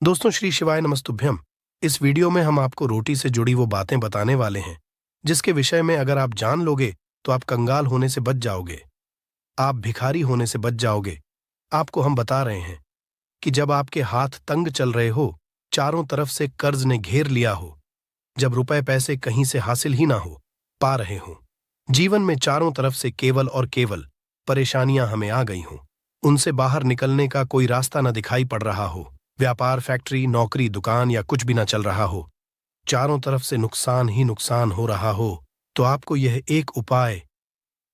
दोस्तों, श्री शिवाय नमस्तुभ्यम। इस वीडियो में हम आपको रोटी से जुड़ी वो बातें बताने वाले हैं जिसके विषय में अगर आप जान लोगे तो आप कंगाल होने से बच जाओगे, आप भिखारी होने से बच जाओगे। आपको हम बता रहे हैं कि जब आपके हाथ तंग चल रहे हो, चारों तरफ से कर्ज ने घेर लिया हो, जब रुपए पैसे कहीं से हासिल ही ना हो पा रहे हो, जीवन में चारों तरफ से केवल और केवल परेशानियां हमें आ गई हों, उनसे बाहर निकलने का कोई रास्ता न दिखाई पड़ रहा हो, व्यापार, फैक्ट्री, नौकरी, दुकान या कुछ भी ना चल रहा हो, चारों तरफ से नुकसान ही नुकसान हो रहा हो, तो आपको यह एक उपाय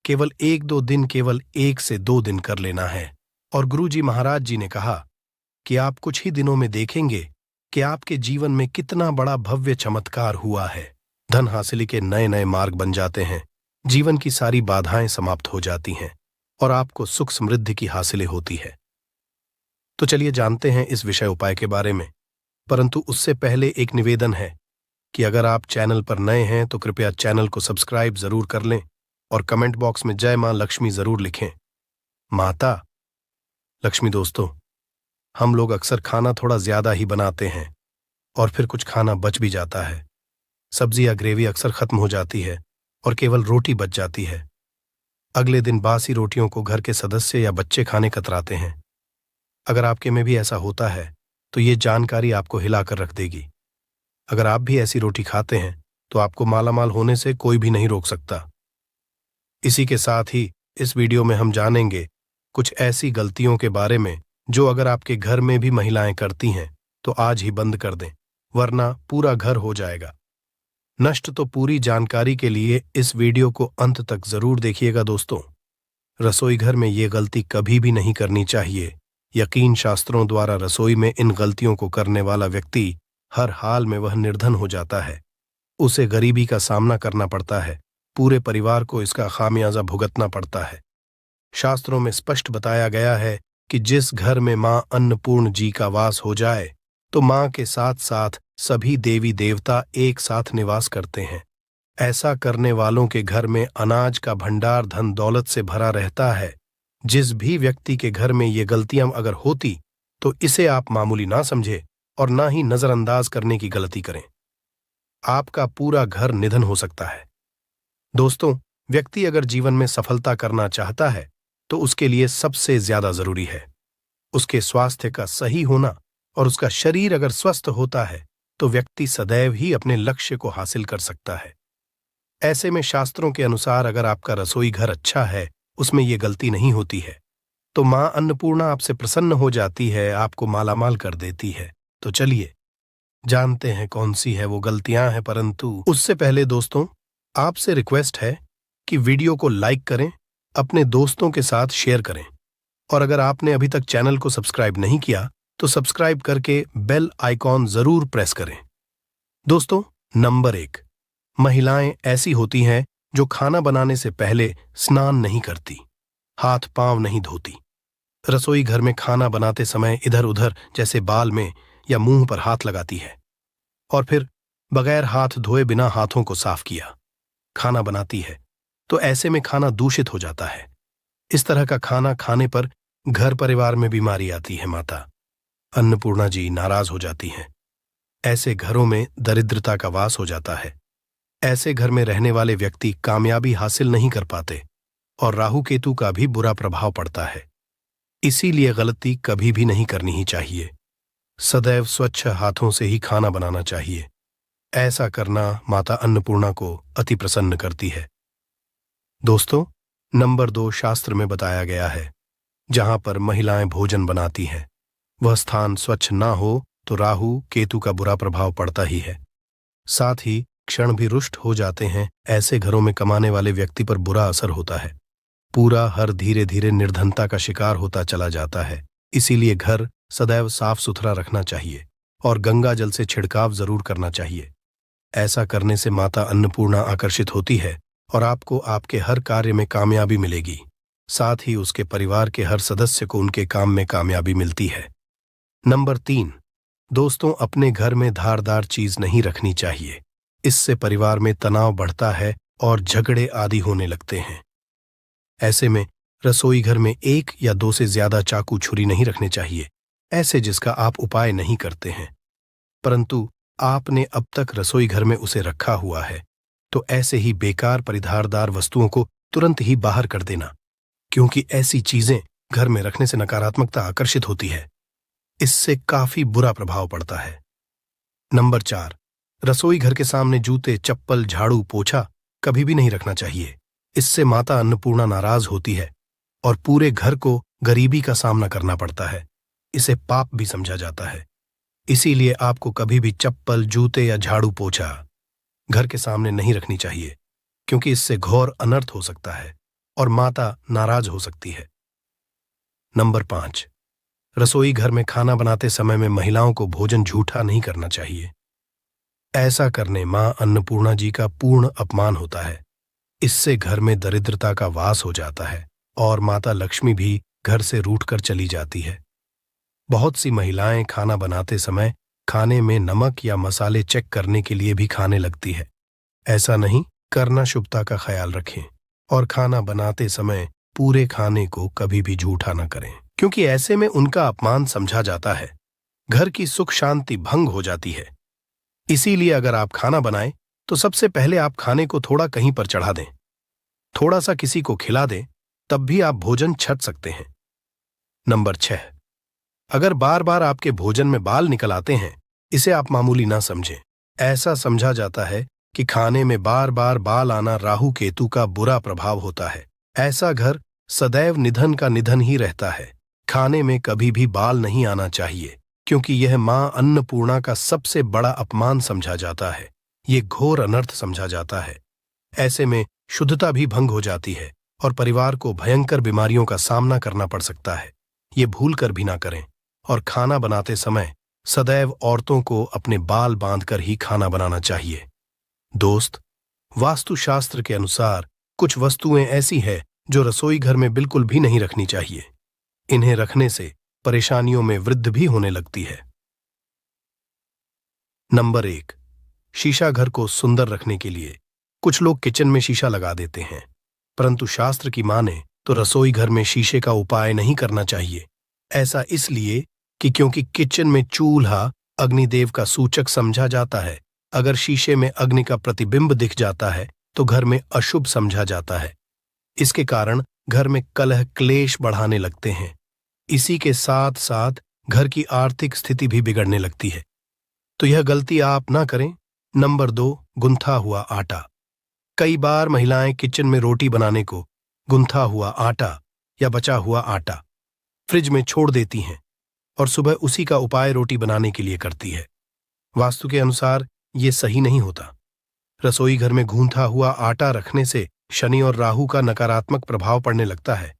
केवल 1-2 दिन, केवल 1 से 2 दिन कर लेना है। और गुरुजी महाराज जी ने कहा कि आप कुछ ही दिनों में देखेंगे कि आपके जीवन में कितना बड़ा भव्य चमत्कार हुआ है। धन हासिल के नए नए मार्ग बन जाते हैं, जीवन की सारी बाधाएं समाप्त हो जाती हैं और आपको सुख समृद्धि की हासिलें होती है। तो चलिए जानते हैं इस विषय उपाय के बारे में, परंतु उससे पहले एक निवेदन है कि अगर आप चैनल पर नए हैं तो कृपया चैनल को सब्सक्राइब जरूर कर लें और कमेंट बॉक्स में जय मां लक्ष्मी जरूर लिखें। माता लक्ष्मी। दोस्तों, हम लोग अक्सर खाना थोड़ा ज्यादा ही बनाते हैं और फिर कुछ खाना बच भी जाता है। सब्जी या ग्रेवी अक्सर खत्म हो जाती है और केवल रोटी बच जाती है। अगले दिन बासी रोटियों को घर के सदस्य या बच्चे खाने कतराते हैं। अगर आपके में भी ऐसा होता है तो ये जानकारी आपको हिलाकर रख देगी। अगर आप भी ऐसी रोटी खाते हैं तो आपको मालामाल होने से कोई भी नहीं रोक सकता। इसी के साथ ही इस वीडियो में हम जानेंगे कुछ ऐसी गलतियों के बारे में जो अगर आपके घर में भी महिलाएं करती हैं तो आज ही बंद कर दें, वरना पूरा घर हो जाएगा नष्ट। तो पूरी जानकारी के लिए इस वीडियो को अंत तक जरूर देखिएगा। दोस्तों, रसोई घर में ये गलती कभी भी नहीं करनी चाहिए। यकीन शास्त्रों द्वारा रसोई में इन गलतियों को करने वाला व्यक्ति हर हाल में वह निर्धन हो जाता है, उसे गरीबी का सामना करना पड़ता है, पूरे परिवार को इसका खामियाजा भुगतना पड़ता है। शास्त्रों में स्पष्ट बताया गया है कि जिस घर में मां अन्नपूर्ण जी का वास हो जाए तो मां के साथ साथ सभी देवी देवता एक साथ निवास करते हैं। ऐसा करने वालों के घर में अनाज का भंडार धन दौलत से भरा रहता है। जिस भी व्यक्ति के घर में ये गलतियां अगर होती तो इसे आप मामूली ना समझे और ना ही नजरअंदाज करने की गलती करें। आपका पूरा घर निधन हो सकता है। दोस्तों, व्यक्ति अगर जीवन में सफलता करना चाहता है तो उसके लिए सबसे ज्यादा जरूरी है उसके स्वास्थ्य का सही होना, और उसका शरीर अगर स्वस्थ होता है तो व्यक्ति सदैव ही अपने लक्ष्य को हासिल कर सकता है। ऐसे में शास्त्रों के अनुसार अगर आपका रसोई घर अच्छा है, उसमें ये गलती नहीं होती है, तो मां अन्नपूर्णा आपसे प्रसन्न हो जाती है, आपको मालामाल कर देती है। तो चलिए जानते हैं कौन सी है वो गलतियां हैं, परंतु उससे पहले दोस्तों आपसे रिक्वेस्ट है कि वीडियो को लाइक करें, अपने दोस्तों के साथ शेयर करें, और अगर आपने अभी तक चैनल को सब्सक्राइब नहीं किया तो सब्सक्राइब करके बेल आइकॉन जरूर प्रेस करें। दोस्तों, नंबर 1, महिलाएं ऐसी होती हैं जो खाना बनाने से पहले स्नान नहीं करती, हाथ पांव नहीं धोती। रसोई घर में खाना बनाते समय इधर उधर जैसे बाल में या मुंह पर हाथ लगाती है और फिर बगैर हाथ धोए बिना हाथों को साफ किया खाना बनाती है, तो ऐसे में खाना दूषित हो जाता है। इस तरह का खाना खाने पर घर परिवार में बीमारी आती है। माता अन्नपूर्णा जी नाराज हो जाती हैं। ऐसे घरों में दरिद्रता का वास हो जाता है। ऐसे घर में रहने वाले व्यक्ति कामयाबी हासिल नहीं कर पाते और राहु केतु का भी बुरा प्रभाव पड़ता है। इसीलिए गलती कभी भी नहीं करनी ही चाहिए। सदैव स्वच्छ हाथों से ही खाना बनाना चाहिए। ऐसा करना माता अन्नपूर्णा को अति प्रसन्न करती है। दोस्तों, नंबर 2, शास्त्र में बताया गया है जहां पर महिलाएं भोजन बनाती हैं वह स्थान स्वच्छ ना हो तो राहु केतु का बुरा प्रभाव पड़ता ही है। साथ ही क्षण भी रुष्ट हो जाते हैं। ऐसे घरों में कमाने वाले व्यक्ति पर बुरा असर होता है। पूरा हर धीरे धीरे निर्धनता का शिकार होता चला जाता है। इसीलिए घर सदैव साफ सुथरा रखना चाहिए और गंगा जल से छिड़काव जरूर करना चाहिए। ऐसा करने से माता अन्नपूर्णा आकर्षित होती है और आपको आपके हर कार्य में कामयाबी मिलेगी। साथ ही उसके परिवार के हर सदस्य को उनके काम में कामयाबी मिलती है। नंबर 3, दोस्तों, अपने घर में धारदार चीज नहीं रखनी चाहिए। इससे परिवार में तनाव बढ़ता है और झगड़े आदि होने लगते हैं। ऐसे में रसोई घर में 1 या 2 से ज्यादा चाकू छुरी नहीं रखने चाहिए। ऐसे जिसका आप उपाय नहीं करते हैं, परंतु आपने अब तक रसोई घर में उसे रखा हुआ है, तो ऐसे ही बेकार परिधारदार वस्तुओं को तुरंत ही बाहर कर देना, क्योंकि ऐसी चीजें घर में रखने से नकारात्मकता आकर्षित होती है। इससे काफी बुरा प्रभाव पड़ता है। नंबर 4, रसोई घर के सामने जूते, चप्पल, झाड़ू, पोछा कभी भी नहीं रखना चाहिए। इससे माता अन्नपूर्णा नाराज होती है और पूरे घर को गरीबी का सामना करना पड़ता है। इसे पाप भी समझा जाता है। इसीलिए आपको कभी भी चप्पल, जूते या झाड़ू, पोछा घर के सामने नहीं रखनी चाहिए, क्योंकि इससे घोर अनर्थ हो सकता है और माता नाराज हो सकती है। नंबर 5, रसोई घर में खाना बनाते समय में महिलाओं को भोजन झूठा नहीं करना चाहिए। ऐसा करने मां अन्नपूर्णा जी का पूर्ण अपमान होता है। इससे घर में दरिद्रता का वास हो जाता है और माता लक्ष्मी भी घर से रूठकर चली जाती है। बहुत सी महिलाएं खाना बनाते समय खाने में नमक या मसाले चेक करने के लिए भी खाने लगती है। ऐसा नहीं करना, शुभता का ख्याल रखें और खाना बनाते समय पूरे खाने को कभी भी झूठा न करें, क्योंकि ऐसे में उनका अपमान समझा जाता है। घर की सुख शांति भंग हो जाती है। इसीलिए अगर आप खाना बनाएं तो सबसे पहले आप खाने को थोड़ा कहीं पर चढ़ा दें, थोड़ा सा किसी को खिला दें, तब भी आप भोजन छक सकते हैं। नंबर 6, अगर बार बार आपके भोजन में बाल निकल आते हैं, इसे आप मामूली ना समझें। ऐसा समझा जाता है कि खाने में बार बार बाल आना राहु केतु का बुरा प्रभाव होता है। ऐसा घर सदैव निधन का निधन ही रहता है। खाने में कभी भी बाल नहीं आना चाहिए, क्योंकि यह मां अन्नपूर्णा का सबसे बड़ा अपमान समझा जाता है। ये घोर अनर्थ समझा जाता है। ऐसे में शुद्धता भी भंग हो जाती है और परिवार को भयंकर बीमारियों का सामना करना पड़ सकता है। ये भूल कर भी ना करें और खाना बनाते समय सदैव औरतों को अपने बाल बांधकर ही खाना बनाना चाहिए। दोस्त, वास्तुशास्त्र के अनुसार कुछ वस्तुएं ऐसी हैं जो रसोई घर में बिल्कुल भी नहीं रखनी चाहिए। इन्हें रखने से परेशानियों में वृद्धि भी होने लगती है। नंबर 1, शीशा घर को सुंदर रखने के लिए कुछ लोग किचन में शीशा लगा देते हैं, परंतु शास्त्र की माने तो रसोई घर में शीशे का उपाय नहीं करना चाहिए। ऐसा इसलिए कि क्योंकि किचन में चूल्हा अग्निदेव का सूचक समझा जाता है। अगर शीशे में अग्नि का प्रतिबिंब दिख जाता है तो घर में अशुभ समझा जाता है। इसके कारण घर में कलह क्लेश बढ़ाने लगते हैं। इसी के साथ साथ घर की आर्थिक स्थिति भी बिगड़ने लगती है। तो यह गलती आप ना करें। नंबर 2, गुंथा हुआ आटा। कई बार महिलाएं किचन में रोटी बनाने को गुंथा हुआ आटा या बचा हुआ आटा फ्रिज में छोड़ देती हैं और सुबह उसी का उपाय रोटी बनाने के लिए करती है। वास्तु के अनुसार ये सही नहीं होता। रसोई घर में गूंथा हुआ आटा रखने से शनि और राहु का नकारात्मक प्रभाव पड़ने लगता है।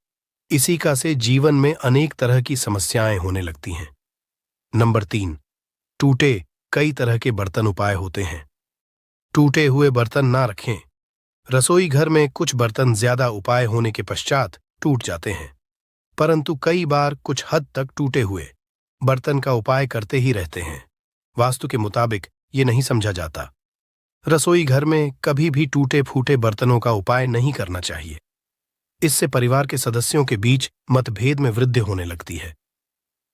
इसी का से जीवन में अनेक तरह की समस्याएं होने लगती हैं। नंबर 3, टूटे कई तरह के बर्तन उपाय होते हैं। टूटे हुए बर्तन ना रखें। रसोई घर में कुछ बर्तन ज्यादा उपाय होने के पश्चात टूट जाते हैं, परंतु कई बार कुछ हद तक टूटे हुए बर्तन का उपाय करते ही रहते हैं। वास्तु के मुताबिक ये नहीं समझा जाता। रसोई घर में कभी भी टूटे फूटे बर्तनों का उपाय नहीं करना चाहिए। इससे परिवार के सदस्यों के बीच मतभेद में वृद्धि होने लगती है।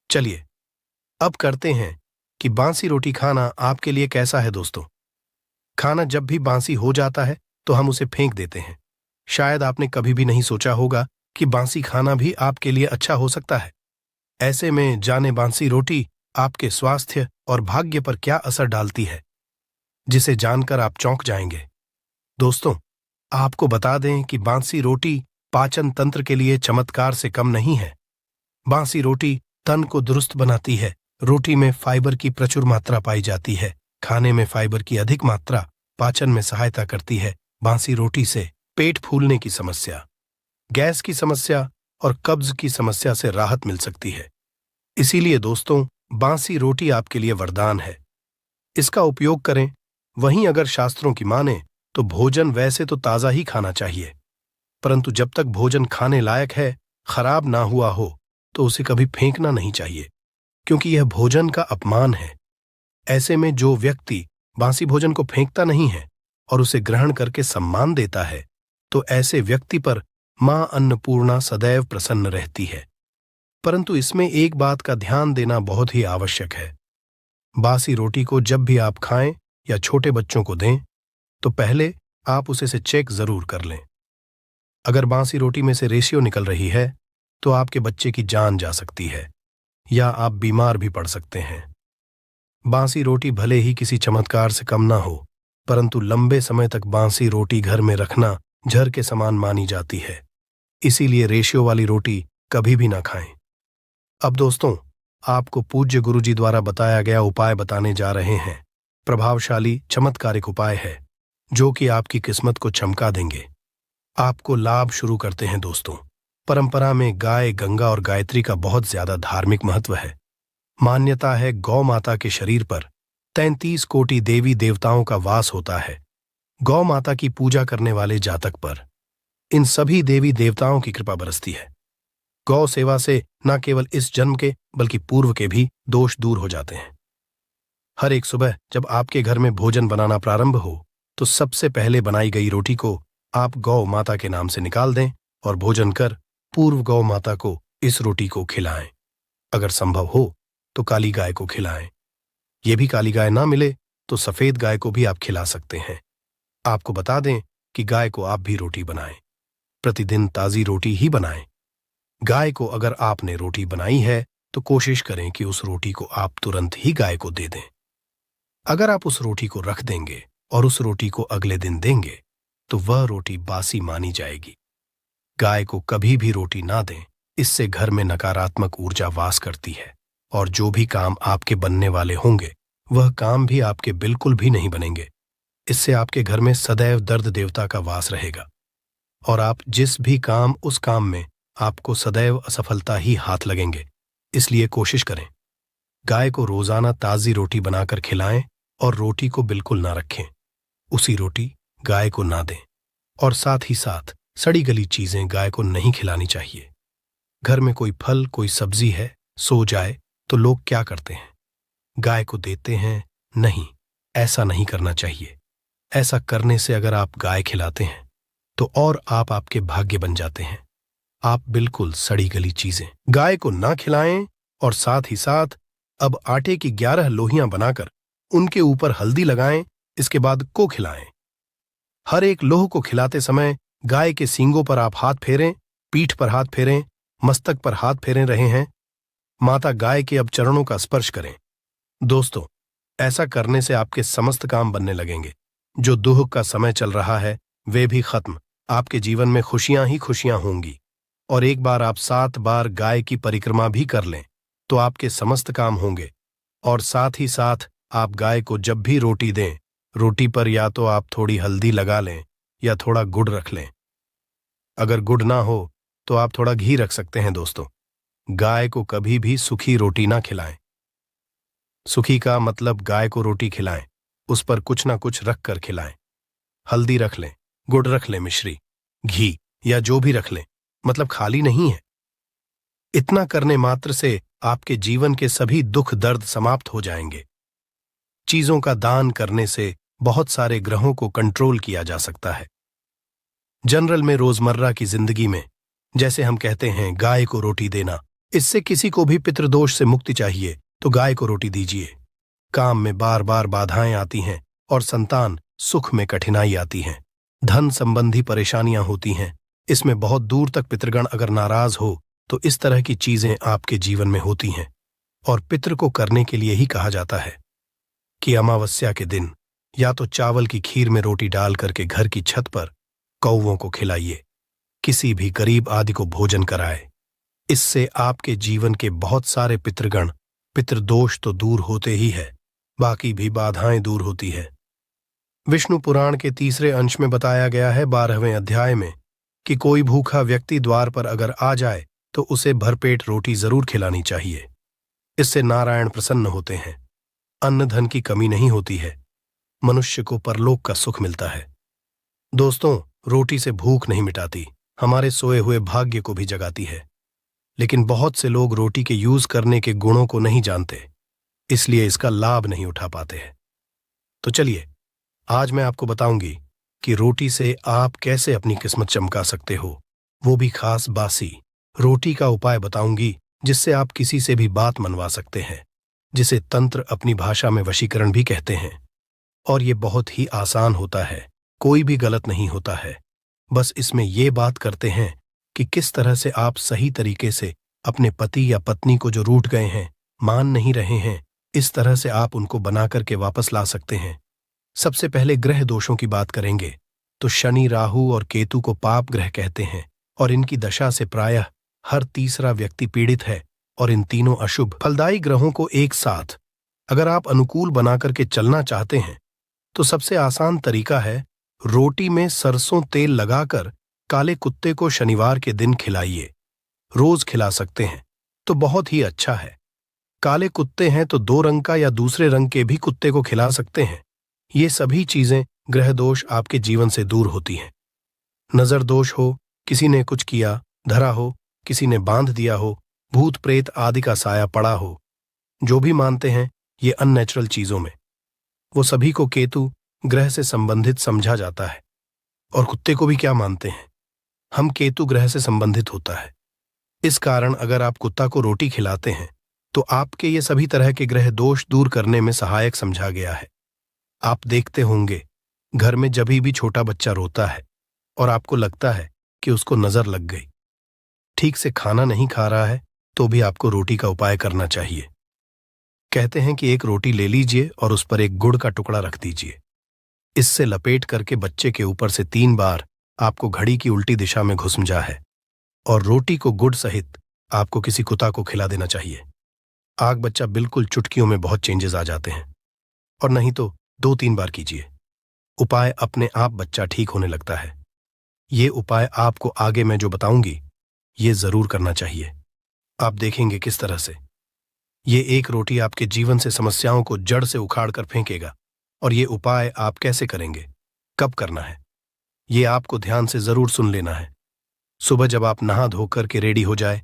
चलिए अब करते हैं कि बासी रोटी खाना आपके लिए कैसा है। दोस्तों, खाना जब भी बासी हो जाता है तो हम उसे फेंक देते हैं। शायद आपने कभी भी नहीं सोचा होगा कि बासी खाना भी आपके लिए अच्छा हो सकता है। ऐसे में जाने बासी रोटी आपके स्वास्थ्य और भाग्य पर क्या असर डालती है, जिसे जानकर आप चौंक जाएंगे। दोस्तों, आपको बता दें कि बासी रोटी पाचन तंत्र के लिए चमत्कार से कम नहीं है। बासी रोटी तन को दुरुस्त बनाती है। रोटी में फाइबर की प्रचुर मात्रा पाई जाती है। खाने में फाइबर की अधिक मात्रा पाचन में सहायता करती है। बासी रोटी से पेट फूलने की समस्या, गैस की समस्या और कब्ज की समस्या से राहत मिल सकती है। इसीलिए दोस्तों, बासी रोटी आपके लिए वरदान है। इसका उपयोग करें। वहीं अगर शास्त्रों की माने तो भोजन वैसे तो ताज़ा ही खाना चाहिए, परंतु जब तक भोजन खाने लायक है, खराब ना हुआ हो, तो उसे कभी फेंकना नहीं चाहिए, क्योंकि यह भोजन का अपमान है। ऐसे में जो व्यक्ति बासी भोजन को फेंकता नहीं है और उसे ग्रहण करके सम्मान देता है, तो ऐसे व्यक्ति पर मां अन्नपूर्णा सदैव प्रसन्न रहती है। परंतु इसमें एक बात का ध्यान देना बहुत ही आवश्यक है। बासी रोटी को जब भी आप खाएं या छोटे बच्चों को दें तो पहले आप उसे से चेक जरूर कर लें। अगर बासी रोटी में से रेशियो निकल रही है तो आपके बच्चे की जान जा सकती है या आप बीमार भी पड़ सकते हैं। बासी रोटी भले ही किसी चमत्कार से कम ना हो, परंतु लंबे समय तक बासी रोटी घर में रखना जहर के समान मानी जाती है। इसीलिए रेशियो वाली रोटी कभी भी ना खाएं। अब दोस्तों, आपको पूज्य गुरुजी द्वारा बताया गया उपाय बताने जा रहे हैं। प्रभावशाली चमत्कारिक उपाय है जो कि आपकी किस्मत को चमका देंगे। आपको लाभ शुरू करते हैं दोस्तों। परंपरा में गाय, गंगा और गायत्री का बहुत ज्यादा धार्मिक महत्व है। मान्यता है गौ माता के शरीर पर 33 कोटि देवी देवताओं का वास होता है। गौ माता की पूजा करने वाले जातक पर इन सभी देवी देवताओं की कृपा बरसती है। गौ सेवा से न केवल इस जन्म के बल्कि पूर्व के भी दोष दूर हो जाते हैं। हर एक सुबह जब आपके घर में भोजन बनाना प्रारंभ हो तो सबसे पहले बनाई गई रोटी को आप गौ माता के नाम से निकाल दें और भोजन कर पूर्व गौ माता को इस रोटी को खिलाएं। अगर संभव हो तो काली गाय को खिलाएं। ये भी काली गाय ना मिले तो सफेद गाय को भी आप खिला सकते हैं। आपको बता दें कि गाय को आप भी रोटी बनाएं। प्रतिदिन ताजी रोटी ही बनाएं। गाय को अगर आपने रोटी बनाई है तो कोशिश करें कि उस रोटी को आप तुरंत ही गाय को दे दें। अगर आप उस रोटी को रख देंगे और उस रोटी को अगले दिन देंगे तो वह रोटी बासी मानी जाएगी। गाय को कभी भी रोटी ना दें, इससे घर में नकारात्मक ऊर्जा वास करती है और जो भी काम आपके बनने वाले होंगे वह काम भी आपके बिल्कुल भी नहीं बनेंगे। इससे आपके घर में सदैव दर्द देवता का वास रहेगा और आप जिस भी काम उस काम में आपको सदैव असफलता ही हाथ लगेंगे। इसलिए कोशिश करें गाय को रोजाना ताजी रोटी बनाकर खिलाएं और रोटी को बिल्कुल ना रखें। उसी रोटी गाय को ना दें और साथ ही साथ सड़ी गली चीजें गाय को नहीं खिलानी चाहिए। घर में कोई फल, कोई सब्जी है, सो जाए तो लोग क्या करते हैं, गाय को देते हैं। नहीं, ऐसा नहीं करना चाहिए। ऐसा करने से अगर आप गाय खिलाते हैं तो और आप आपके भाग्य बन जाते हैं। आप बिल्कुल सड़ी गली चीजें गाय को ना खिलाएं और साथ ही साथ अब आटे की 11 लोहियां बनाकर उनके ऊपर हल्दी लगाएं। इसके बाद को खिलाएं। हर एक लोह को खिलाते समय गाय के सींगों पर आप हाथ फेरें, पीठ पर हाथ फेरें, मस्तक पर हाथ फेरे रहे हैं। माता गाय के अब चरणों का स्पर्श करें। दोस्तों, ऐसा करने से आपके समस्त काम बनने लगेंगे। जो दुख का समय चल रहा है वे भी खत्म। आपके जीवन में खुशियां ही खुशियां होंगी। और एक बार आप 7 बार गाय की परिक्रमा भी कर लें तो आपके समस्त काम होंगे। और साथ ही साथ आप गाय को जब भी रोटी दें, रोटी पर या तो आप थोड़ी हल्दी लगा लें या थोड़ा गुड़ रख लें। अगर गुड़ ना हो तो आप थोड़ा घी रख सकते हैं। दोस्तों, गाय को कभी भी सूखी रोटी ना खिलाएं। सूखी का मतलब गाय को रोटी खिलाएं, उस पर कुछ ना कुछ रख कर खिलाएं। हल्दी रख लें, गुड़ रख लें, मिश्री, घी या जो भी रख लें, मतलब खाली नहीं है। इतना करने मात्र से आपके जीवन के सभी दुख दर्द समाप्त हो जाएंगे। चीजों का दान करने से बहुत सारे ग्रहों को कंट्रोल किया जा सकता है। जनरल में रोजमर्रा की जिंदगी में जैसे हम कहते हैं गाय को रोटी देना, इससे किसी को भी पितृदोष से मुक्ति चाहिए तो गाय को रोटी दीजिए। काम में बार बार बाधाएं आती हैं और संतान सुख में कठिनाई आती हैं, धन संबंधी परेशानियां होती हैं, इसमें बहुत दूर तक पितृगण अगर नाराज हो तो इस तरह की चीजें आपके जीवन में होती हैं। और पितृ को करने के लिए ही कहा जाता है कि अमावस्या के दिन या तो चावल की खीर में रोटी डाल करके घर की छत पर कौवों को खिलाइए, किसी भी गरीब आदि को भोजन कराए। इससे आपके जीवन के बहुत सारे पितृगण, पितृदोष तो दूर होते ही है, बाकी भी बाधाएं दूर होती है। विष्णु पुराण के 3 अंश में बताया गया है 12वें अध्याय में कि कोई भूखा व्यक्ति द्वार पर अगर आ जाए तो उसे भरपेट रोटी जरूर खिलानी चाहिए। इससे नारायण प्रसन्न होते हैं, अन्न धन की कमी नहीं होती है, मनुष्य को परलोक का सुख मिलता है। दोस्तों, रोटी से भूख नहीं मिटाती, हमारे सोए हुए भाग्य को भी जगाती है। लेकिन बहुत से लोग रोटी के यूज करने के गुणों को नहीं जानते, इसलिए इसका लाभ नहीं उठा पाते हैं। तो चलिए, आज मैं आपको बताऊंगी कि रोटी से आप कैसे अपनी किस्मत चमका सकते हो, वो भी खास बासी रोटी का उपाय बताऊंगी जिससे आप किसी से भी बात मनवा सकते हैं, जिसे तंत्र अपनी भाषा में वशीकरण भी कहते हैं। और ये बहुत ही आसान होता है, कोई भी गलत नहीं होता है। बस इसमें ये बात करते हैं कि किस तरह से आप सही तरीके से अपने पति या पत्नी को जो रूठ गए हैं, मान नहीं रहे हैं, इस तरह से आप उनको बना करके वापस ला सकते हैं। सबसे पहले ग्रह दोषों की बात करेंगे तो शनि, राहु और केतु को पाप ग्रह कहते हैं और इनकी दशा से प्रायः हर तीसरा व्यक्ति पीड़ित है। और इन तीनों अशुभ फलदायी ग्रहों को एक साथ अगर आप अनुकूल बना करके चलना चाहते हैं तो सबसे आसान तरीका है रोटी में सरसों तेल लगाकर काले कुत्ते को शनिवार के दिन खिलाइए। रोज खिला सकते हैं तो बहुत ही अच्छा है। काले कुत्ते हैं तो 2 रंग का या दूसरे रंग के भी कुत्ते को खिला सकते हैं। ये सभी चीजें ग्रह दोष आपके जीवन से दूर होती हैं। नजर दोष हो, किसी ने कुछ किया, धरा हो, किसी ने बांध दिया हो, भूत प्रेत आदि का साया पड़ा हो, जो भी मानते हैं ये अननेचुरल चीजों में, वो सभी को केतु ग्रह से संबंधित समझा जाता है। और कुत्ते को भी क्या मानते हैं, हम केतु ग्रह से संबंधित होता है। इस कारण अगर आप कुत्ता को रोटी खिलाते हैं तो आपके ये सभी तरह के ग्रह दोष दूर करने में सहायक समझा गया है। आप देखते होंगे घर में जब भी छोटा बच्चा रोता है और आपको लगता है कि उसको नजर लग गई, ठीक से खाना नहीं खा रहा है, तो भी आपको रोटी का उपाय करना चाहिए। कहते हैं कि एक रोटी ले लीजिए और उस पर एक गुड़ का टुकड़ा रख दीजिए। इससे लपेट करके बच्चे के ऊपर से 3 बार आपको घड़ी की उल्टी दिशा में घुसमजा है और रोटी को गुड़ सहित आपको किसी कुत्ता को खिला देना चाहिए। आग बच्चा बिल्कुल चुटकियों में बहुत चेंजेस आ जाते हैं। और नहीं तो 2-3 बार कीजिए, उपाय अपने आप बच्चा ठीक होने लगता है। ये उपाय आपको आगे मैं जो बताऊंगी ये जरूर करना चाहिए। आप देखेंगे किस तरह से ये एक रोटी आपके जीवन से समस्याओं को जड़ से उखाड़ कर फेंकेगा। और ये उपाय आप कैसे करेंगे, कब करना है, ये आपको ध्यान से जरूर सुन लेना है। सुबह जब आप नहा धोकर के रेडी हो जाए,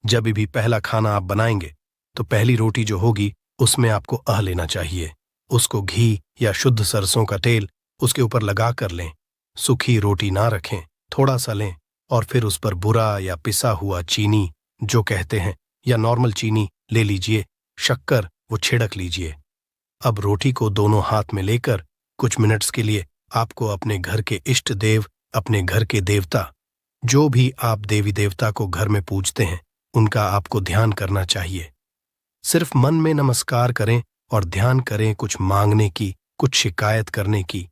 जब भी पहला खाना आप बनाएंगे तो पहली रोटी जो होगी उसमें आपको लेना चाहिए। उसको घी या शुद्ध सरसों का तेल उसके ऊपर लगा कर लें। सूखी रोटी ना रखें, थोड़ा सा लें और फिर उस पर बुरा या पिसा हुआ चीनी जो कहते हैं या नॉर्मल चीनी ले लीजिए, शक्कर वो छिड़क लीजिए। अब रोटी को दोनों हाथ में लेकर कुछ मिनट्स के लिए आपको अपने घर के इष्ट देव, अपने घर के देवता, जो भी आप देवी देवता को घर में पूजते हैं, उनका आपको ध्यान करना चाहिए। सिर्फ मन में नमस्कार करें और ध्यान करें, कुछ मांगने की, कुछ शिकायत करने की,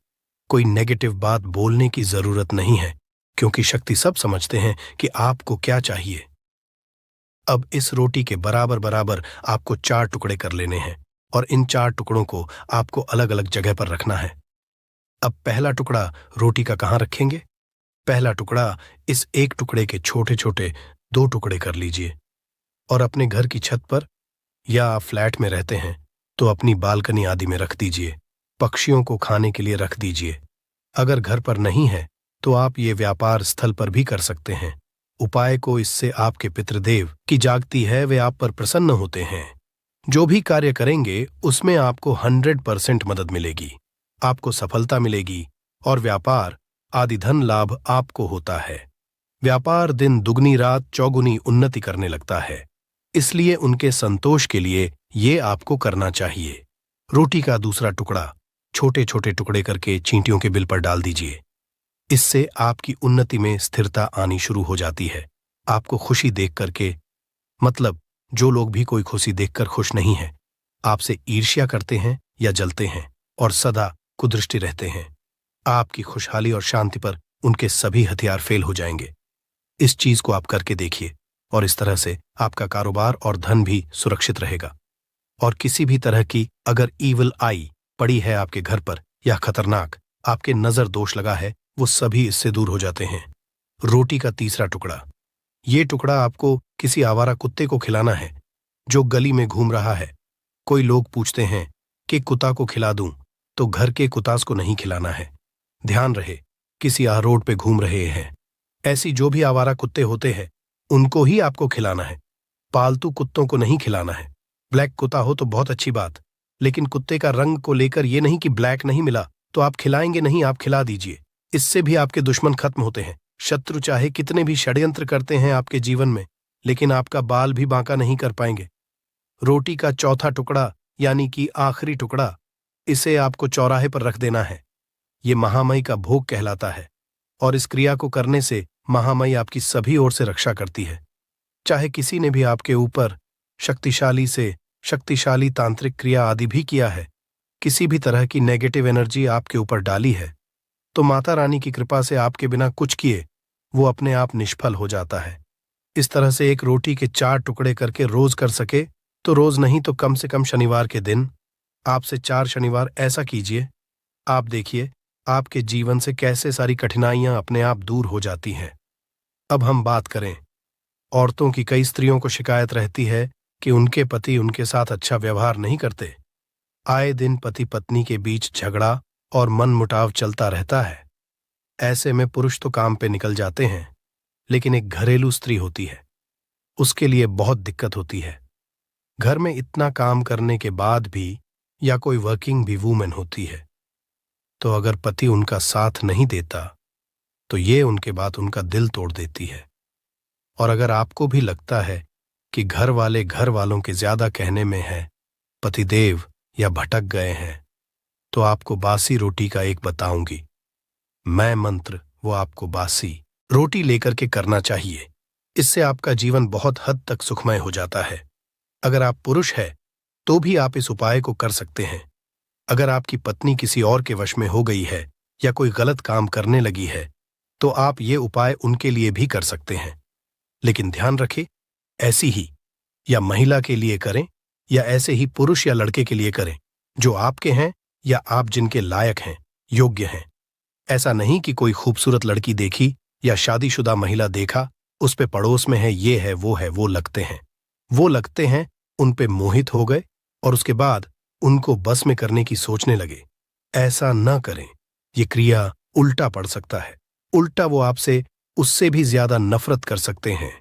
कोई नेगेटिव बात बोलने की जरूरत नहीं है, क्योंकि शक्ति सब समझते हैं कि आपको क्या चाहिए। अब इस रोटी के बराबर बराबर आपको 4 टुकड़े कर लेने हैं और इन 4 टुकड़ों को आपको अलग अलग जगह पर रखना है। अब पहला टुकड़ा रोटी का कहाँ रखेंगे? पहला टुकड़ा इस एक टुकड़े के छोटे छोटे 2 टुकड़े कर लीजिए और अपने घर की छत पर या आप फ्लैट में रहते हैं तो अपनी बालकनी आदि में रख दीजिए। पक्षियों को खाने के लिए रख दीजिए। अगर घर पर नहीं है तो आप ये व्यापार स्थल पर भी कर सकते हैं। उपाय को इससे आपके पितृदेव की जागती है, वे आप पर प्रसन्न होते हैं। जो भी कार्य करेंगे उसमें आपको 100% मदद मिलेगी, आपको सफलता मिलेगी और व्यापार आदि धन लाभ आपको होता है। व्यापार दिन दुगनी रात चौगुनी उन्नति करने लगता है, इसलिए उनके संतोष के लिए ये आपको करना चाहिए। रोटी का दूसरा टुकड़ा छोटे छोटे टुकड़े करके चींटियों के बिल पर डाल दीजिए। इससे आपकी उन्नति में स्थिरता आनी शुरू हो जाती है। आपको खुशी देख करके, मतलब जो लोग भी कोई खुशी देखकर खुश नहीं है, आपसे ईर्ष्या करते हैं या जलते हैं और सदा कुदृष्टि रहते हैं, आपकी खुशहाली और शांति पर उनके सभी हथियार फेल हो जाएंगे। इस चीज को आप करके देखिए और इस तरह से आपका कारोबार और धन भी सुरक्षित रहेगा। और किसी भी तरह की अगर ईविल आई पड़ी है आपके घर पर या खतरनाक आपके नजर दोष लगा है, वो सभी इससे दूर हो जाते हैं। रोटी का तीसरा टुकड़ा, ये टुकड़ा आपको किसी आवारा कुत्ते को खिलाना है जो गली में घूम रहा है। कोई लोग पूछते हैं कि कुत्ता को खिला दूं, तो घर के कुत्तास को नहीं खिलाना है। ध्यान रहे, किसी रोड पे घूम रहे हैं, ऐसी जो भी आवारा कुत्ते होते हैं उनको ही आपको खिलाना है। पालतू कुत्तों को नहीं खिलाना है। ब्लैक कुत्ता हो तो बहुत अच्छी बात, लेकिन कुत्ते का रंग को लेकर ये नहीं कि ब्लैक नहीं मिला तो आप खिलाएंगे नहीं, आप खिला दीजिए। इससे भी आपके दुश्मन खत्म होते हैं। शत्रु चाहे कितने भी षड्यंत्र करते हैं आपके जीवन में, लेकिन आपका बाल भी बांका नहीं कर पाएंगे। रोटी का चौथा टुकड़ा यानी कि आखिरी टुकड़ा, इसे आपको चौराहे पर रख देना है। ये महामयी का भोग कहलाता है और इस क्रिया को करने से महामयी आपकी सभी ओर से रक्षा करती है। चाहे किसी ने भी आपके ऊपर शक्तिशाली तांत्रिक क्रिया आदि भी किया है, किसी भी तरह की नेगेटिव एनर्जी आपके ऊपर डाली है, तो माता रानी की कृपा से आपके बिना कुछ किए वो अपने आप निष्फल हो जाता है। इस तरह से एक रोटी के 4 टुकड़े करके रोज कर सके तो रोज नहीं तो कम से कम शनिवार के दिन आपसे 4 शनिवार ऐसा कीजिए। आप देखिए आपके जीवन से कैसे सारी कठिनाइयां अपने आप दूर हो जाती हैं। अब हम बात करें, औरतों की कई स्त्रियों को शिकायत रहती है कि उनके पति उनके साथ अच्छा व्यवहार नहीं करते। आए दिन पति पत्नी के बीच झगड़ा और मनमुटाव चलता रहता है। ऐसे में पुरुष तो काम पे निकल जाते हैं, लेकिन एक घरेलू स्त्री होती है, उसके लिए बहुत दिक्कत होती है। घर में इतना काम करने के बाद भी या कोई वर्किंग भी वूमेन होती है, तो अगर पति उनका साथ नहीं देता तो ये उनके बाद उनका दिल तोड़ देती है। और अगर आपको भी लगता है कि घर वाले घर वालों के ज्यादा कहने में है, पतिदेव या भटक गए हैं, तो आपको बासी रोटी का एक बताऊंगी मैं मंत्र, वो आपको बासी रोटी लेकर के करना चाहिए। इससे आपका जीवन बहुत हद तक सुखमय हो जाता है। अगर आप पुरुष है तो भी आप इस उपाय को कर सकते हैं। अगर आपकी पत्नी किसी और के वश में हो गई है या कोई गलत काम करने लगी है तो आप ये उपाय उनके लिए भी कर सकते हैं। लेकिन ध्यान रखें, ऐसी ही या महिला के लिए करें या ऐसे ही पुरुष या लड़के के लिए करें जो आपके हैं या आप जिनके लायक हैं, योग्य हैं। ऐसा नहीं कि कोई खूबसूरत लड़की देखी या शादीशुदा महिला देखा, उस पे पड़ोस में है, ये है, वो लगते हैं, उन पे मोहित हो गए और उसके बाद उनको बस में करने की सोचने लगे। ऐसा न करें, ये क्रिया उल्टा पड़ सकता है। उल्टा वो आपसे उससे भी ज्यादा नफरत कर सकते हैं।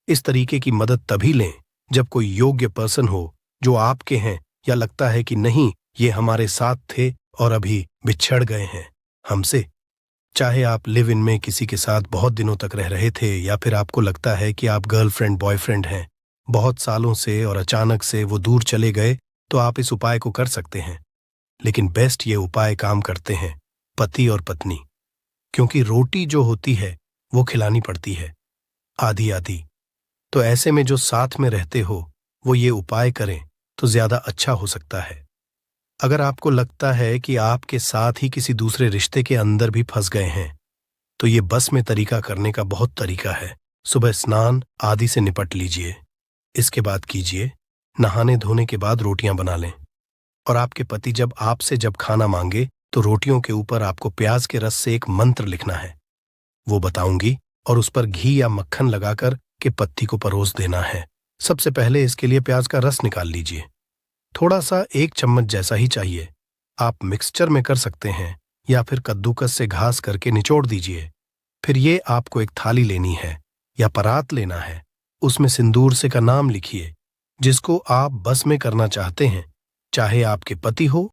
इस तरीके की मदद तभी लें जब कोई योग्य पर्सन हो जो आपके हैं या लगता है कि नहीं ये हमारे साथ थे और अभी बिछड़ गए हैं हमसे। चाहे आप लिव इन में किसी के साथ बहुत दिनों तक रह रहे थे या फिर आपको लगता है कि आप गर्लफ्रेंड बॉयफ्रेंड हैं बहुत सालों से और अचानक से वो दूर चले गए, तो आप इस उपाय को कर सकते हैं। लेकिन बेस्ट ये उपाय काम करते हैं पति और पत्नी, क्योंकि रोटी जो होती है वो खिलानी पड़ती है आधी आधी। तो ऐसे में जो साथ में रहते हो वो ये उपाय करें तो ज्यादा अच्छा हो सकता है। अगर आपको लगता है कि आपके साथ ही किसी दूसरे रिश्ते के अंदर भी फंस गए हैं, तो ये बस में तरीका करने का बहुत तरीका है। सुबह स्नान आदि से निपट लीजिए, इसके बाद कीजिए नहाने धोने के बाद रोटियां बना लें और आपके पति जब आपसे खाना मांगे तो रोटियों के ऊपर आपको प्याज के रस से एक मंत्र लिखना है, वो बताऊंगी, और उस पर घी या मक्खन लगाकर के पत्ती को परोस देना है। सबसे पहले इसके लिए प्याज का रस निकाल लीजिए, थोड़ा सा 1 चम्मच जैसा ही चाहिए। आप मिक्सचर में कर सकते हैं या फिर कद्दूकस से घास करके निचोड़ दीजिए। फिर ये आपको एक थाली लेनी है या परात लेना है, उसमें सिंदूर से का नाम लिखिए जिसको आप बस में करना चाहते हैं, चाहे आपके पति हो